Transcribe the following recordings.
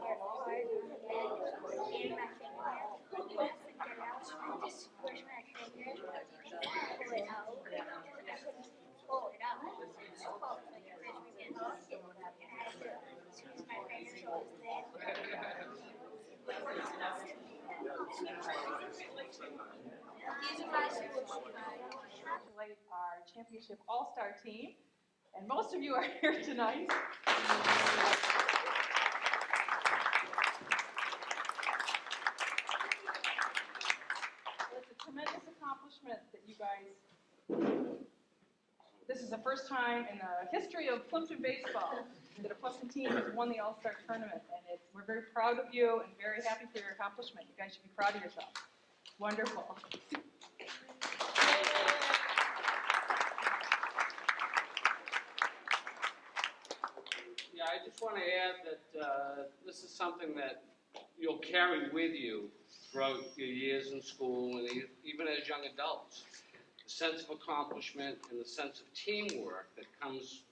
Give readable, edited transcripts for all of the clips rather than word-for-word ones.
Congratulate our championship all-star team, and most of you are here tonight. It's a tremendous accomplishment that you guys. This is the first time in the history of Plympton baseball that a Plympton team has won the all-star tournament, and we're very proud of you and very happy for your accomplishment. You guys should be proud of yourselves. Wonderful. Yeah, I just want to add that this is something that you'll carry with you throughout your years in school and even as young adults. The sense of accomplishment and the sense of teamwork that comes,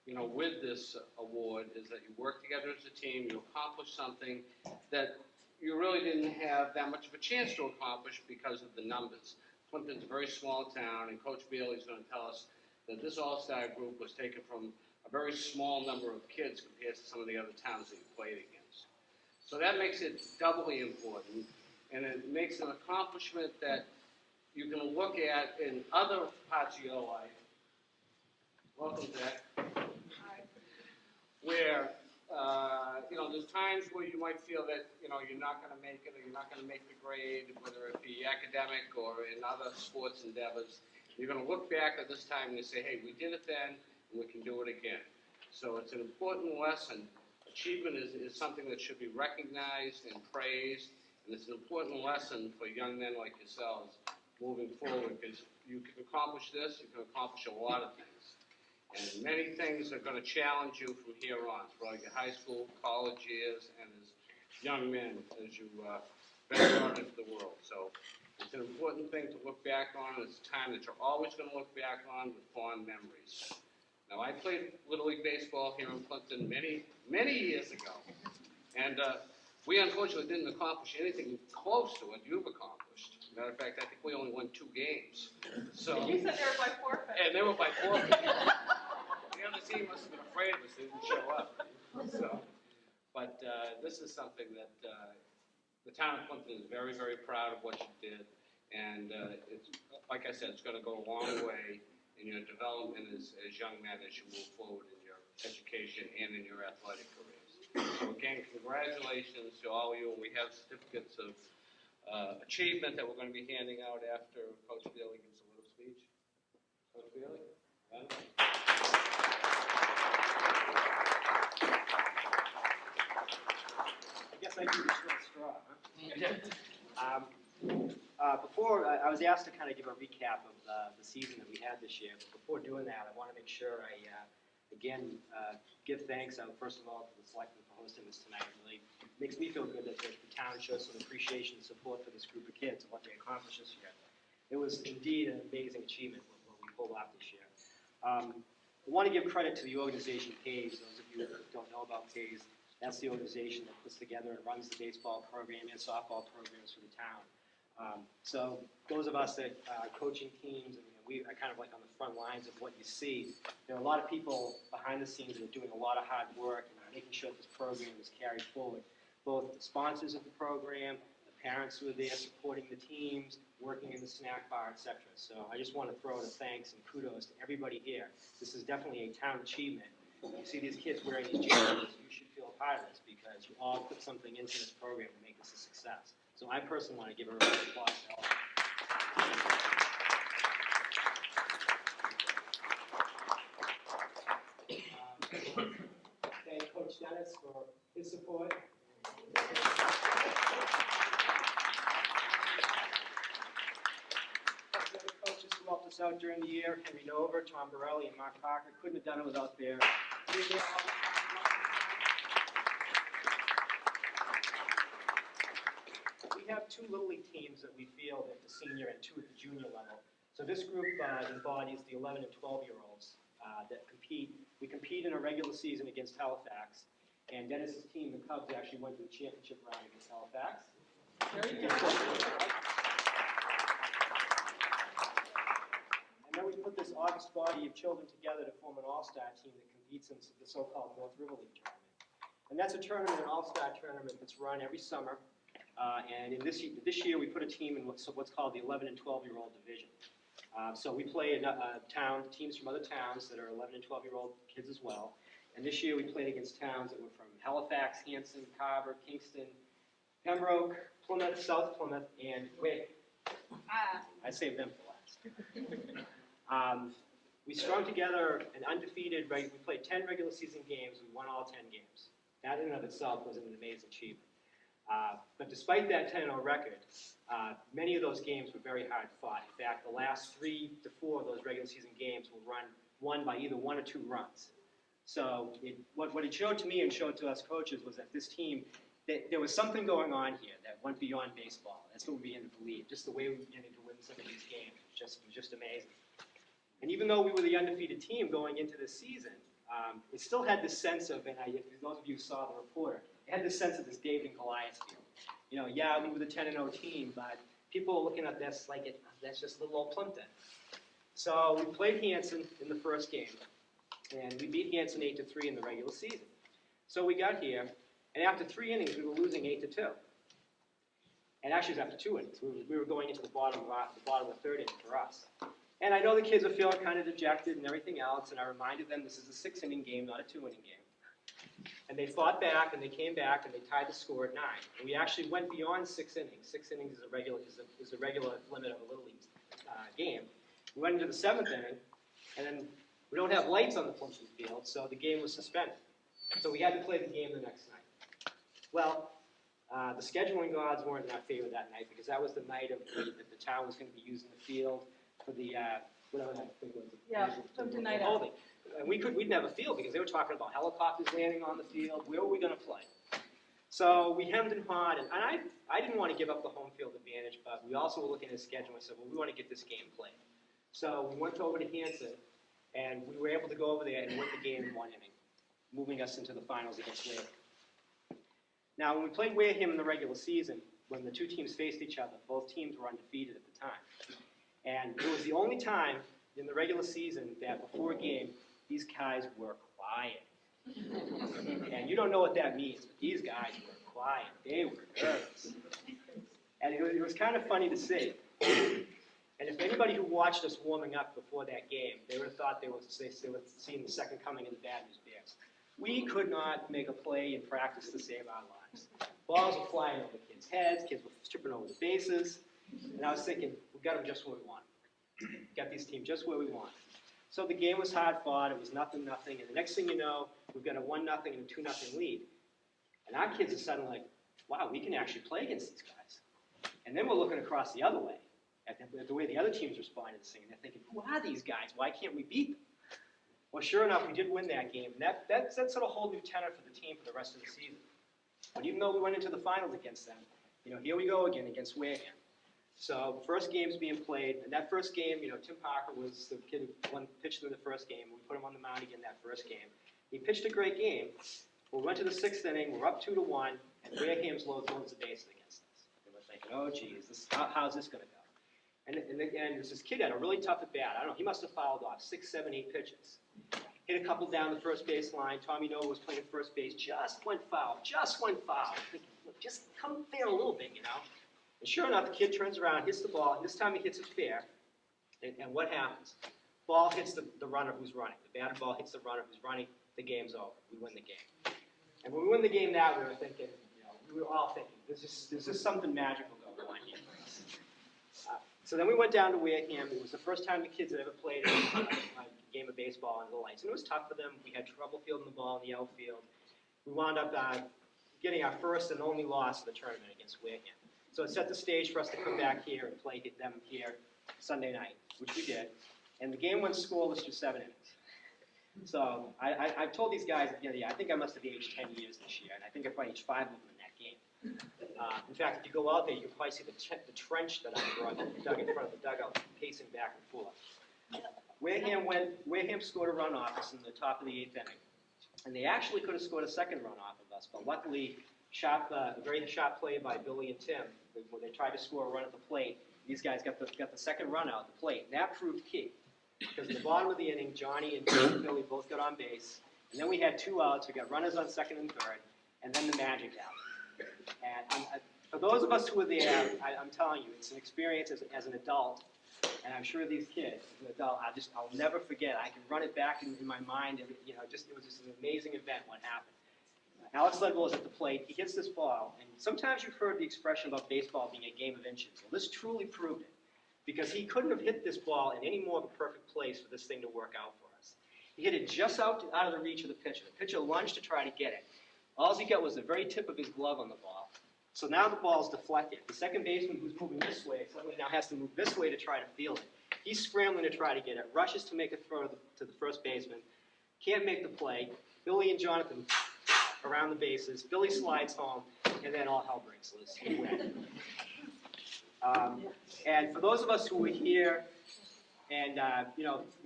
with this award is that you work together as a team, you accomplish something that you really didn't have that much of a chance to accomplish because of the numbers. Plympton's a very small town, and Coach Bailey's going to tell us that this all-star group was taken from a very small number of kids compared to some of the other towns that you played against. So that makes it doubly important, and it makes an accomplishment that you can look at in other parts of your life. Welcome, Zach. Hi. Where, there's times where you might feel that, you're not going to make it or you're not going to make the grade, whether it be academic or in other sports endeavors. You're going to look back at this time and you say, hey, we did it then, and we can do it again. So it's an important lesson. Achievement is something that should be recognized and praised, and it's an important lesson for young men like yourselves moving forward, because you can accomplish this, you can accomplish a lot of things. And many things are going to challenge you from here on, throughout your high school, college years, and as young men as you venture out into the world. So it's an important thing to look back on. It's a time that you're always going to look back on with fond memories. Now, I played Little League Baseball here in Plympton many, many years ago, and we unfortunately didn't accomplish anything close to what you've accomplished. Matter of fact, I think we only won 2 games. So, and you said they were by forfeit. And they were by forfeit. The other team must have been afraid of us. They didn't show up. So, but this is something that the town of Plympton is very, very proud of what you did. And it's, like I said, it's going to go a long way in your development as young men as you move forward in your education and in your athletic careers. So again, congratulations to all of you. We have certificates of achievement that we're going to be handing out after Coach Bailey gives a little speech. Coach Bailey? I guess I do the short straw, huh? Before, I was asked to kind of give a recap of the season that we had this year. But before doing that, I want to make sure I, again, give thanks, first of all, to the selectmen for hosting this tonight. It really makes me feel good that the town shows some appreciation and support for this group of kids and what they accomplished this year. It was indeed an amazing achievement what we pulled off this year. I want to give credit to the organization PAYS. Those of you who don't know about PAYS, that's the organization that puts together and runs the baseball program and softball programs for the town. So those of us that are coaching teams, and we are kind of like on the front lines of what you see. There are a lot of people behind the scenes that are doing a lot of hard work and making sure that this program is carried forward. Both the sponsors of the program, the parents who are there supporting the teams, working in the snack bar, etc. So I just want to throw out a thanks and kudos to everybody here. This is definitely a town achievement. You see these kids wearing these jerseys, you should feel a part of this because you all put something into this program to make this a success. So I personally want to give a round of applause to all. Thank Coach Dennis for his support. The other coaches who helped us out during the year, Henry Nover, Tom Borelli, and Mark Parker, couldn't have done it without their. We have 2 Little League teams that we field at the senior and 2 at the junior level. So this group embodies the 11 and 12-year-olds that compete. We compete in a regular season against Halifax, And Dennis's team, the Cubs, actually went to the championship round against Halifax. Very good. And then we put this august body of children together to form an all-star team that competes in the so-called North River League tournament. And that's a tournament, an all-star tournament that's run every summer. And in this year, we put a team in what's called the 11 and 12-year-old division. So we play teams from other towns that are 11 and 12-year-old kids as well. And this year we played against towns that were from Halifax, Hanson, Carver, Kingston, Pembroke, Plymouth, South Plymouth, and Wick. I saved them for last. We strung together an undefeated, we played 10 regular season games, we won all 10 games. That in and of itself was an amazing achievement. But despite that 10-0 record, many of those games were very hard fought. In fact, the last 3 to 4 of those regular season games were won by either 1 or 2 runs. So what it showed to me and showed to us coaches was that this team, there was something going on here that went beyond baseball. That's what we began to believe. Just the way we began to win some of these games was just amazing. And even though we were the undefeated team going into this season, it still had this sense of, and if those of you who saw the reporter, it had this sense of this David and Goliath feel. You know, yeah, we were the 10-0 team, but people were looking at this like that's just little old Plympton. So we played Hanson in the first game, and we beat Hanson 8-3 in the regular season. So we got here, and after 3 innings, we were losing 8-2. And actually, it was after 2 innings. We were going into the bottom of the 3rd inning for us. And I know the kids were feeling kind of dejected and everything else, and I reminded them this is a 6-inning game, not a 2-inning game. And they fought back, and they came back, and they tied the score at 9. And we actually went beyond 6 innings. 6 innings is a regular limit of a Little League game. We went into the 7th inning, and then we don't have lights on the Plympton field, so the game was suspended. So we had to play the game the next night. Well, the scheduling gods weren't in our favor that night because that was the night that the town was going to be using the field for the whatever that thing was. Yeah, Plympton Night Out. Holding. And we'd never field because they were talking about helicopters landing on the field. Where were we going to play? So we hemmed and hawed, and I didn't want to give up the home field advantage, but we also were looking at the schedule and said, well, we want to get this game played. So we went over to Hanson, and we were able to go over there and win the game in 1 inning, moving us into the finals against Wareham. Now, when we played Wareham in the regular season, when the 2 teams faced each other, both teams were undefeated at the time. And it was the only time in the regular season that before a game, these guys were quiet. And you don't know what that means, but these guys were quiet. They were nervous. And it was kind of funny to see. And if anybody who watched us warming up before that game, they would have thought they were seeing the second coming of the Bad News Bears. We could not make a play in practice to save our lives. Balls were flying over kids' heads, kids were tripping over the bases, and I was thinking, we got them just where we want. Got this team just where we want. So the game was hard fought, it was 0-0, and the next thing you know, we've got a 1-0 and a 2-0 lead. And our kids are suddenly like, wow, we can actually play against these guys. And then we're looking across the other way, at the way the other teams responded to this thing, and they're thinking, who are these guys? Why can't we beat them? Well, sure enough, we did win that game, and that sets a whole new tenor for the team for the rest of the season. But even though we went into the finals against them, here we go again against Wareham. So the first game's being played, and that first game, Tim Parker was the kid who pitched in the first game. We put him on the mound again that first game. He pitched a great game. We went to the 6th inning, we're up 2-1, and Wareham's loads the bases against us. And we're thinking, oh geez, how's this going to go? And this kid had a really tough at bat. I don't know, he must have fouled off 6, 7, 8 pitches. Hit a couple down the first base line. Tommy Noah was playing at first base, just went foul. Thinking, look, just come fair a little bit, And sure enough, the kid turns around, hits the ball, and this time he hits it fair. And what happens? Ball hits the runner who's running. The batted ball hits the runner who's running. The game's over. We win the game. And when we win the game now, we were thinking, we were all thinking, there's just something magical going on here. So then we went down to Wareham. It was the first time the kids had ever played a game of baseball under the lights. And it was tough for them. We had trouble fielding the ball in the outfield. We wound up getting our first and only loss of the tournament against Wareham. So it set the stage for us to come back here and play them here Sunday night, which we did. And the game went scoreless for 7 innings. So I've told these guys, I think I must have aged 10 years this year, and I think I probably aged 5 of them in that game. In fact, if you go out there, you can probably see the trench that I dug in front of the dugout, pacing back and forth. Wareham scored a run off us in the top of the 8th inning. and they actually could have scored a second run off of us, but luckily, a very sharp play by Billy and Tim, when they tried to score a run at the plate, these guys got the second run out at the plate, and that proved key. Because in the bottom of the inning, Johnny and Billy both got on base, and then we had 2 outs, we got runners on second and third, and then the magic happened. And for those of us who were there, I'm telling you, it's an experience as an adult, and I'm sure these kids, as an adult, I'll never forget. I can run it back in my mind, and it was just an amazing event what happened. Alex Leadwell is at the plate. He hits this ball, and sometimes you've heard the expression about baseball being a game of inches. Well, this truly proved it, because he couldn't have hit this ball in any more of a perfect place for this thing to work out for us. He hit it just out of the reach of the pitcher. The pitcher lunged to try to get it. All he got was the very tip of his glove on the ball. So now the ball's deflected. The second baseman, who's moving this way, suddenly now has to move this way to try to field it. He's scrambling to try to get it, rushes to make a throw to the first baseman, can't make the play. Billy and Jonathan around the bases. Billy slides home, and then all hell breaks loose. We win. And for those of us who were here, and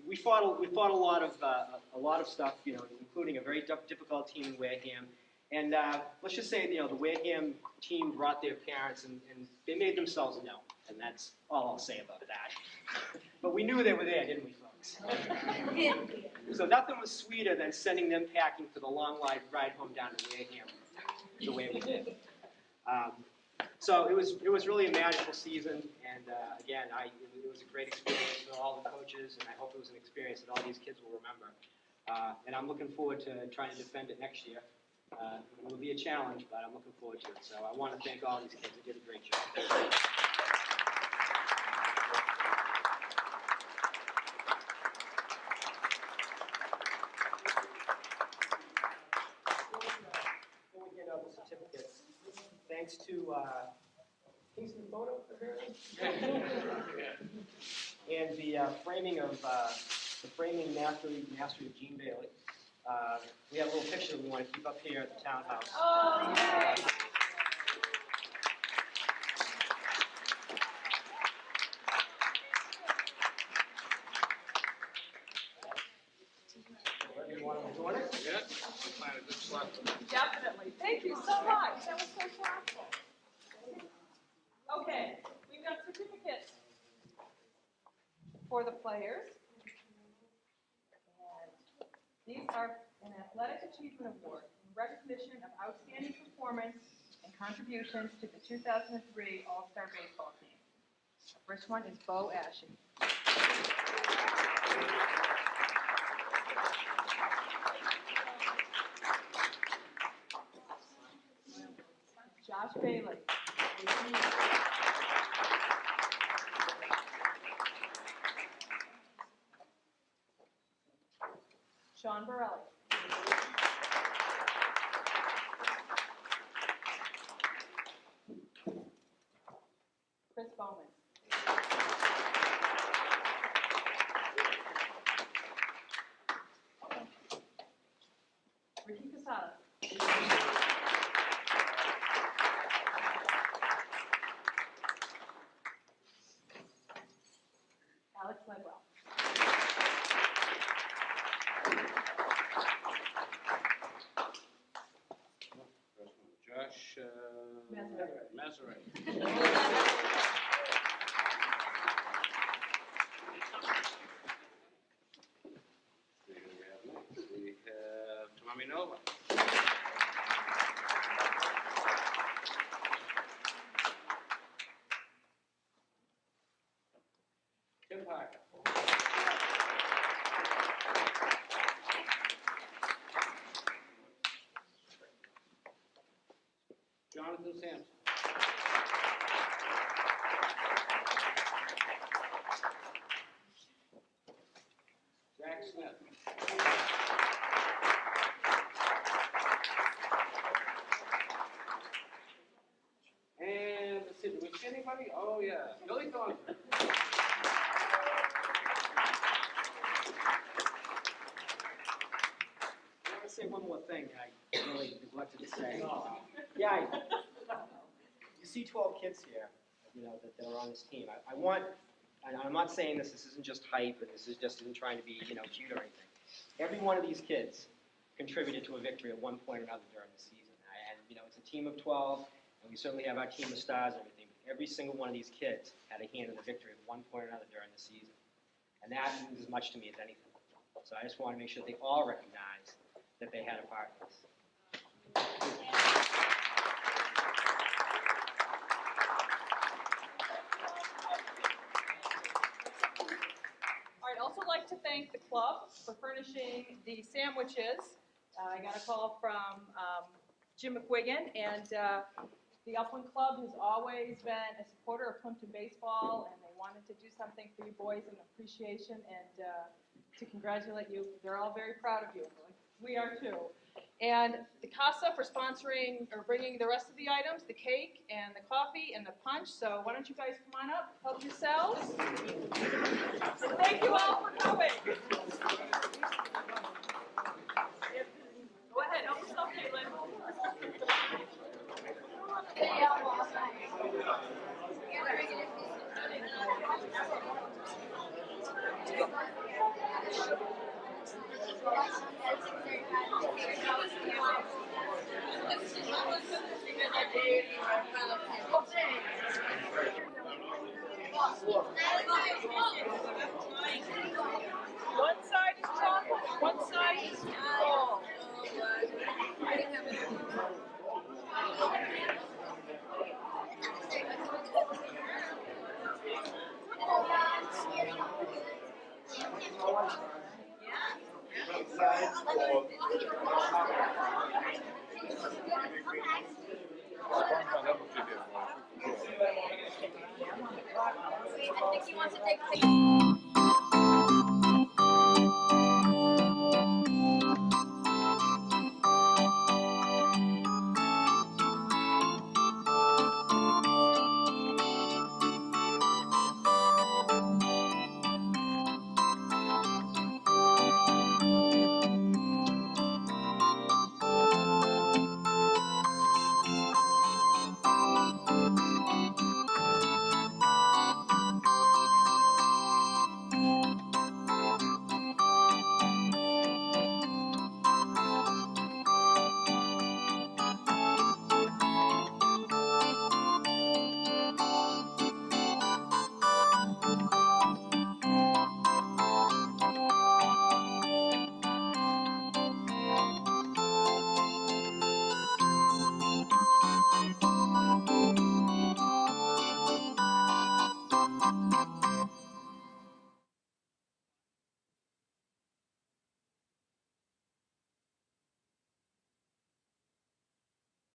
we fought a lot of stuff, including a very difficult team in Wareham. And let's just say, the Wareham team brought their parents, and they made themselves known, and that's all I'll say about that. But we knew they were there, didn't we, folks? So nothing was sweeter than sending them packing for the long ride home down to Wareham, the way we did. So it was really a magical season, and again, it was a great experience for all the coaches, and I hope it was an experience that all these kids will remember. And I'm looking forward to trying to defend it next year. It will be a challenge, but I'm looking forward to it. So I want to thank all these kids. They did a great job. Before we get out the certificates, thanks to Kingston Photo, apparently, and the framing mastery of Gene Bailey. We have a little picture we want to keep up here at the townhouse. Oh, yay! Whatever you want to join it. Yeah, find a good slot. Definitely. Thank you so much. That was so thoughtful. Okay, we've got certificates for the players. And these are an Athletic Achievement Award in recognition of outstanding performance and contributions to the 2003 All-Star Baseball team. The first one is Bo Ashe. Josh Bailey. Sean Borelli. Chris Bowman. Ricky Casada. Alex Ledwell. Josh Maserati. We have Tommy Nova. Tim Parker. Jonathan Sampson. Zach Smith. And let's see, do we see anybody? Oh yeah, Billy Thornton. I want to say one more thing I really neglected to say. Yeah, you see 12 kids here, that are on this team. I want, and I'm not saying this isn't just hype, and this isn't trying to be, cute or anything. Every one of these kids contributed to a victory at one point or another during the season. And it's a team of 12, and we certainly have our team of stars and everything, but every single one of these kids had a hand in the victory at one point or another during the season. And that means as much to me as anything. So I just want to make sure they all recognize that they had a part in this. All right, I'd also like to thank the club for furnishing the sandwiches. I got a call from Jim McQuiggan, and the Upland Club has always been a supporter of Plympton baseball, and they wanted to do something for you boys in appreciation and to congratulate you. They're all very proud of you. We are too. And the CASA for sponsoring or bringing the rest of the items, the cake and the coffee and the punch. So why don't you guys come on up, help yourselves. Thank you all for coming. Go ahead, help yourself, Caitlin. One side is chocolate, one side is full. I think he wants to take a picture.